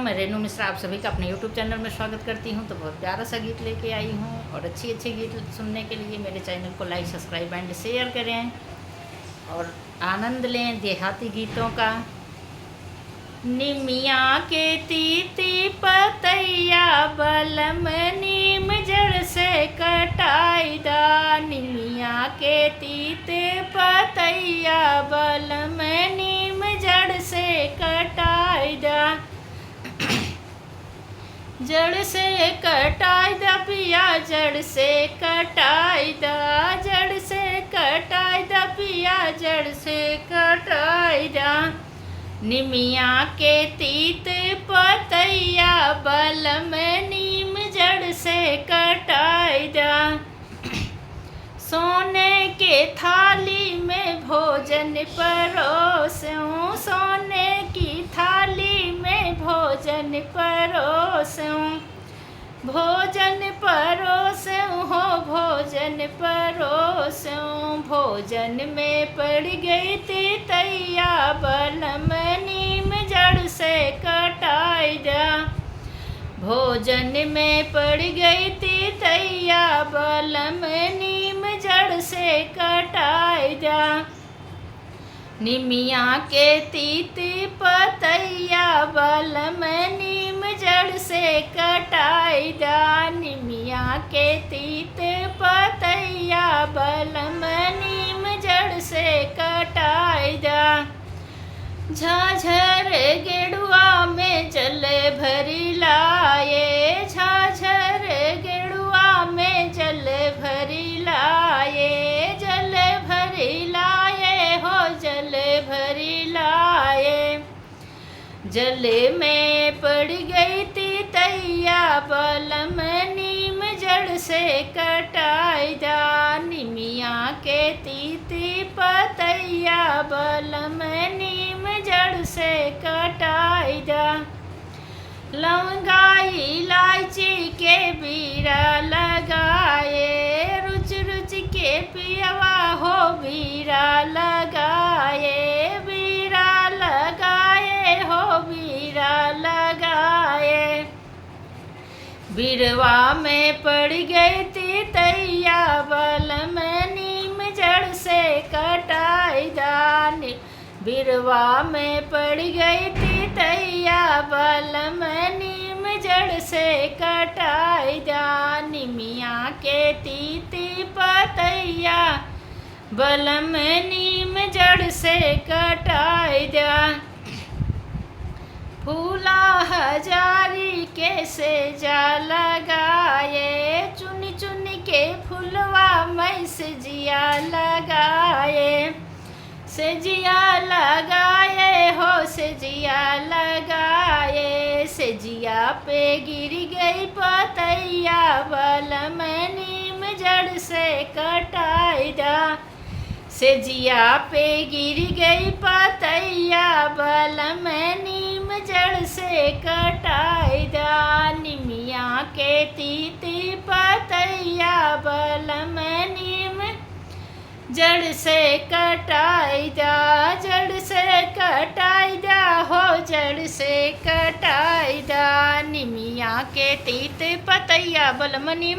मैं रेनू मिश्रा आप सभी का अपने यूट्यूब चैनल में स्वागत करती हूं। तो बहुत प्यारा सा गीत लेके आई हूं और अच्छी गीत सुनने के लिए मेरे चैनल को लाइक सब्सक्राइब एंड शेयर करें और आनंद लें देहाती गीतों का। निमिया के तीती पतैया बलम नीम जड़ से कटाई दा। निमिया के तीते पतैया बलम नीम जड़ से कटाई दा। जड़ से कटाई दा पिया जड़ से कटाई दा। जड़ से कटाई दा पिया जड़ से कटाई दा। निमिया के तीत पतैया बलम नीम जड़ से कटाई दा। सोने के थाली में भोजन परोसूं। सोने की थाली में भोजन परोसूं। भोजन परोसूं हो भोजन परोसूं। भोजन में पड़ गई तीतैया बलम नीम जड़ से कटाई दा। भोजन में पड़ गई तीतैया बलम नीम जड़ से कटाई दा। निमिया के तीती पतैया बलम नीम जड़ से कटाई दा। निमिया के तीते पतैया बलम नीम जड़ से कटाई दा। झाझर गेड़ुआ में जल भरी लाए। झाझर गेड़ुआ में जल भरी लाए। जल भरी लाए हो जल भरी लाए। जल में पड़ गई तीतैया बलम नीम जड़ से कटाई दा। निमिया के तीती पतैया बलम नीम जड़ से कटाई दा। लौंगा इलायची के बीरा लगाए। रुच रुच के पियवा हो बीरा लगाए। बीरा लगाए हो बीरा लगाए। बिरवा में पड़ गई तीतैया बलम नीम जड़ से कटाई दा। बिरवा में पड़ गई तीतैया बलम नीम जड़ से कटाई दा। निमिया के तीती पतैया बलम नीम जड़ से कटाई दा। फूला हजारी के सेजा लगाए। चुन चुन के फुलवा मैं सजिया लगाए। सजिया लगाए हो सजिया लगाए। सजिया पे गिर गई पतैया बलम नीम जड़ से कटाई दा। सजिया पे गिर गई पतैया बलम नीम जड़ से कटाई दा। निमिया के तीती पतैया बलम नीम जड़ से कटाई दा। जड़ से कटाई दा हो जड़ से कटाई दा। निमिया के तीत पतैया बलम नीम